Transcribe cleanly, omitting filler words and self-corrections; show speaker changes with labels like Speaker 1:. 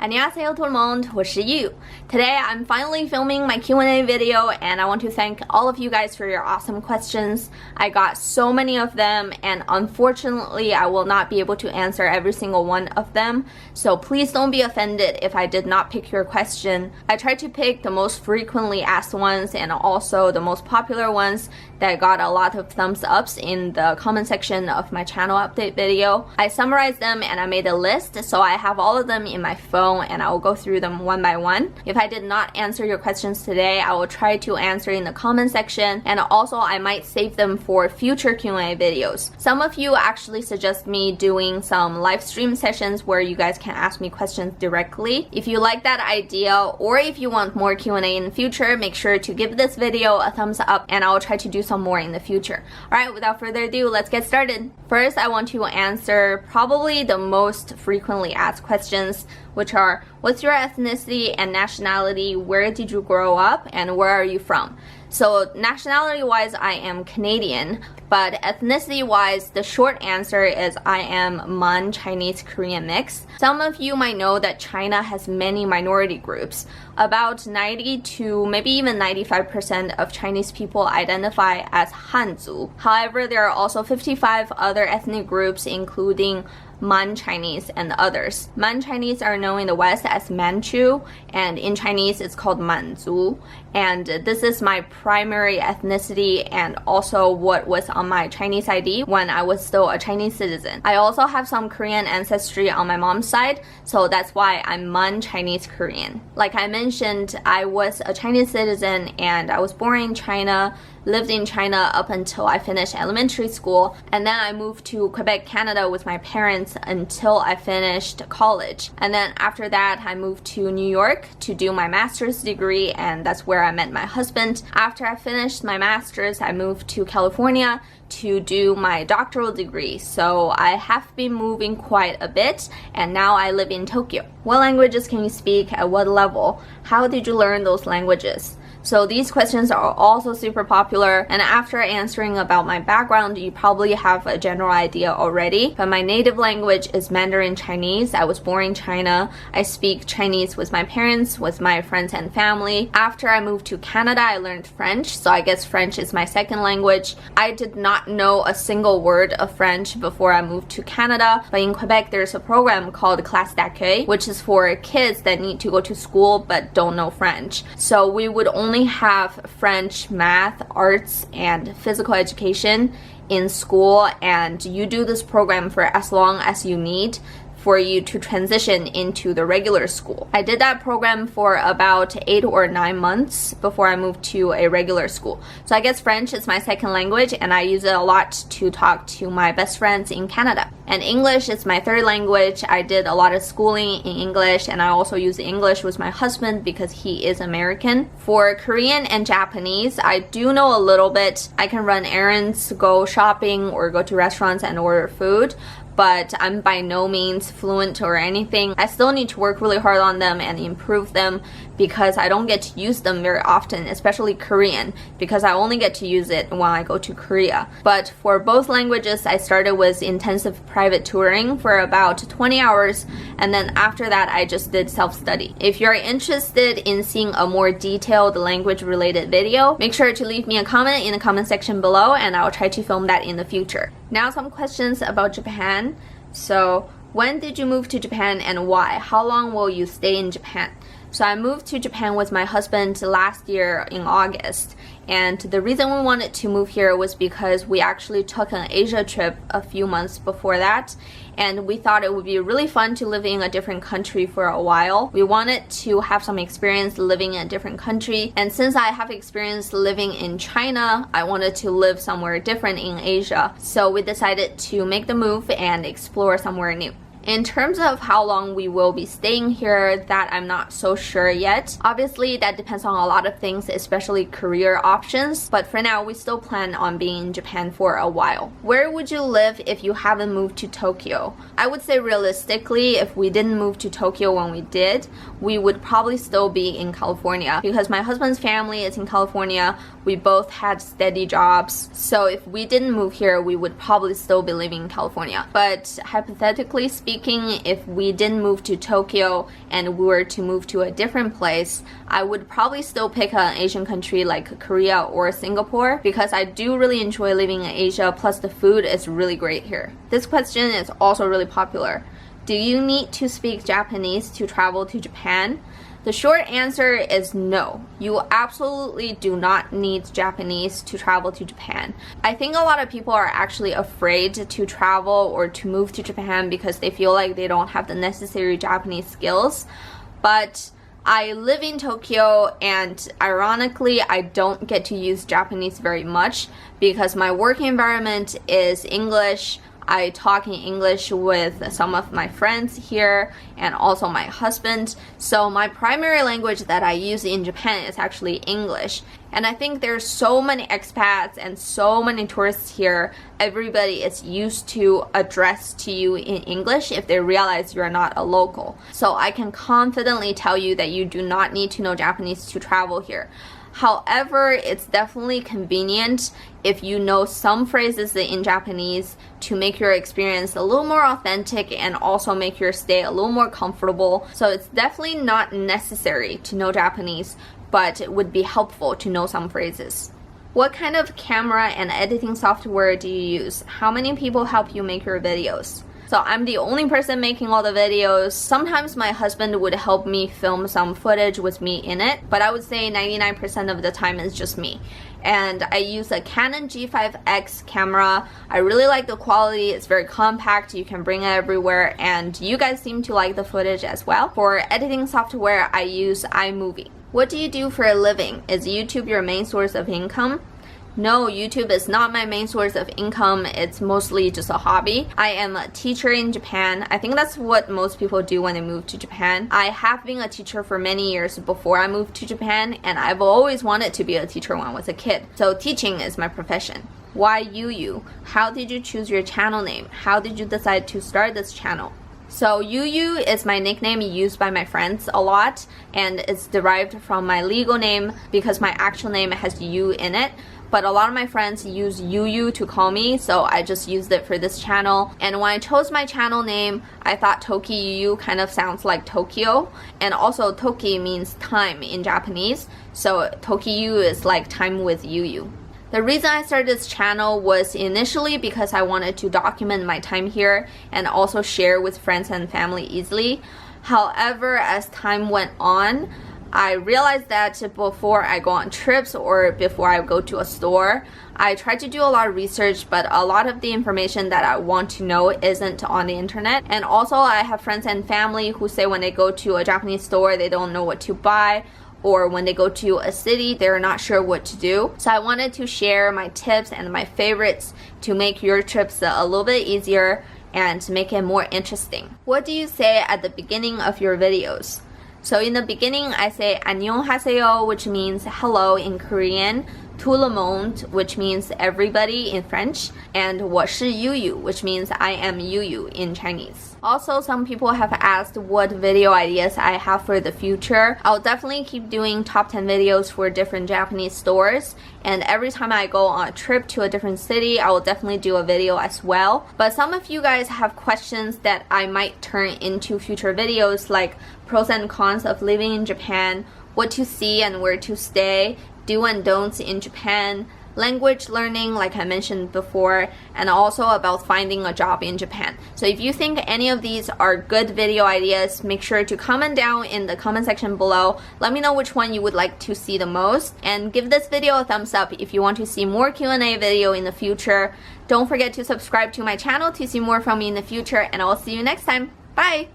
Speaker 1: 안녕하세요 tout le monde, 我是 Yu. Today I'm finally filming my Q&A video and I want to thank all of you guys for your awesome questions. I got so many of them and unfortunately I will not be able to answer every single one of them. So please don't be offended if I did not pick your question. I tried to pick the most frequently asked ones and also the most popular ones that got a lot of thumbs ups in the comment section of my channel update video. I summarized them and I made a list, so I have all of them in my phone and I will go through them one by one. If I did not answer your questions today, I will try to answer in the comment section, and also I might save them for future Q&A videos. Some of you actually suggest me doing some live stream sessions where you guys can ask me questions directly. If you like that idea or if you want more Q&A in the future, make sure to give this video a thumbs up and I will try to do some more in the future. Alright, without further ado, let's get started. First, I want to answer probably the most frequently asked questions, which are, what's your ethnicity and nationality, where did you grow up, and where are you from? So nationality-wise, I am Canadian, but ethnicity-wise, the short answer is I am Hmong Chinese-Korean mix. Some of you might know that China has many minority groups. About 90 to maybe even 95% of Chinese people identify as Hanzu. However, there are also 55 other ethnic groups, including Man Chinese and others. Man Chinese are known in the West as Manchu, and in Chinese it's called Manzu. And this is my primary ethnicity and also what was on my Chinese ID when I was still a Chinese citizen. I also have some Korean ancestry on my mom's side, so that's why I'm Man Chinese Korean. Like I mentioned, I was a Chinese citizen and I was born in China, lived in China up until I finished elementary school, and then I moved to Quebec, Canada with my parents until I finished college. And then after that, I moved to New York to do my master's degree, and that's where I met my husband. After I finished my master's, I moved to California to do my doctoral degree. So I have been moving quite a bit, and now I live in Tokyo. What languages can you speak? At what level? How did you learn those languages? So these questions are also super popular, and after answering about my background, you probably have a general idea already. But my native language is Mandarin Chinese. I was born in China. I speak Chinese with my parents, with my friends and family. After I moved to Canada, I learned French, so I guess French is my second language. I did not know a single word of French before I moved to Canada, but in Quebec there's a program called Classe d'accueil, which is for kids that need to go to school but don't know French. So we would only have French, math, arts, and physical education in school, and you do this program for as long as you need for you to transition into the regular school. I did that program for about 8 or 9 months before I moved to a regular school. So I guess French is my second language and I use it a lot to talk to my best friends in Canada. And English is my third language. I did a lot of schooling in English and I also use English with my husband because he is American. For Korean and Japanese, I do know a little bit. I can run errands, go shopping, or go to restaurants and order food, but I'm by no means fluent or anything. I still need to work really hard on them and improve them because I don't get to use them very often, especially Korean, because I only get to use it when I go to Korea. But for both languages, I started with intensive private tutoring for about 20 hours, and then after that, I just did self-study. If you're interested in seeing a more detailed language-related video, make sure to leave me a comment in the comment section below, and I'll try to film that in the future. Now some questions about Japan. So, when did you move to Japan and why? How long will you stay in Japan? So I moved to Japan with my husband last year in August, and the reason we wanted to move here was because we actually took an Asia trip a few months before that, and we thought it would be really fun to live in a different country for a while. We wanted to have some experience living in a different country, and since I have experience living in China, I wanted to live somewhere different in Asia. So we decided to make the move and explore somewhere new. In terms of how long we will be staying here, that I'm not so sure yet. Obviously, that depends on a lot of things, especially career options, but for now, we still plan on being in Japan for a while. Where would you live if you haven't moved to Tokyo? I would say realistically, if we didn't move to Tokyo when we did, we would probably still be in California because my husband's family is in California. We both had steady jobs, so if we didn't move here, we would probably still be living in California. But hypothetically speaking, speaking, if we didn't move to Tokyo and we were to move to a different place, I would probably still pick an Asian country like Korea or Singapore because I do really enjoy living in Asia, plus the food is really great here. This question is also really popular. Do you need to speak Japanese to travel to Japan? The short answer is no. You absolutely do not need Japanese to travel to Japan. I think a lot of people are actually afraid to travel or to move to Japan because they feel like they don't have the necessary Japanese skills. But I live in Tokyo and ironically I don't get to use Japanese very much because my work environment is English. I talk in English with some of my friends here and also my husband. So my primary language that I use in Japan is actually English. And I think there's so many expats and so many tourists here. Everybody is used to address to you in English if they realize you're not a local. So I can confidently tell you that you do not need to know Japanese to travel here. However, it's definitely convenient if you know some phrases in Japanese to make your experience a little more authentic and also make your stay a little more comfortable. So it's definitely not necessary to know Japanese, but it would be helpful to know some phrases. What kind of camera and editing software do you use? How many people help you make your videos? So I'm the only person making all the videos. Sometimes my husband would help me film some footage with me in it, but I would say 99% of the time it's just me. And I use a Canon G5X camera. I really like the quality. It's very compact. You can bring it everywhere, and you guys seem to like the footage as well. For editing software, I use iMovie. What do you do for a living? Is YouTube your main source of income? No, YouTube is not my main source of income. It's mostly just a hobby. I am a teacher in Japan. I think that's what most people do when they move to Japan. I have been a teacher for many years before I moved to Japan, and I've always wanted to be a teacher when I was a kid. So teaching is my profession. Why YuYu? How did you choose your channel name? How did you decide to start this channel? So YuYu is my nickname used by my friends a lot, and it's derived from my legal name because my actual name has Yu in it. But a lot of my friends use YuYu to call me, so I just used it for this channel. And when I chose my channel name, I thought TokiYuYu kind of sounds like Tokyo, and also Toki means time in Japanese, so TokiYu is like time with YuYu. The reason I started this channel was initially because I wanted to document my time here and also share with friends and family easily. However, as time went on, I realized that before I go on trips or before I go to a store, I try to do a lot of research, but a lot of the information that I want to know isn't on the internet. And also I have friends and family who say when they go to a Japanese store, they don't know what to buy, or when they go to a city, they're not sure what to do. So I wanted to share my tips and my favorites to make your trips a little bit easier and to make it more interesting. What do you say at the beginning of your videos? So in the beginning, I say 안녕하세요, which means hello in Korean, tout le monde, which means everybody in French, and 我是YuYu, which means I am YuYu in Chinese. Also, some people have asked what video ideas I have for the future. I'll definitely keep doing top 10 videos for different Japanese stores, and every time I go on a trip to a different city, I will definitely do a video as well. But some of you guys have questions that I might turn into future videos, like pros and cons of living in Japan, what to see and where to stay, do and don'ts in Japan, language learning like I mentioned before, and also about finding a job in Japan. So if you think any of these are good video ideas, make sure to comment down in the comment section below. Let me know which one you would like to see the most, and give this video a thumbs up if you want to see more Q&A video in the future. Don't forget to subscribe to my channel to see more from me in the future, and I will see you next time. Bye!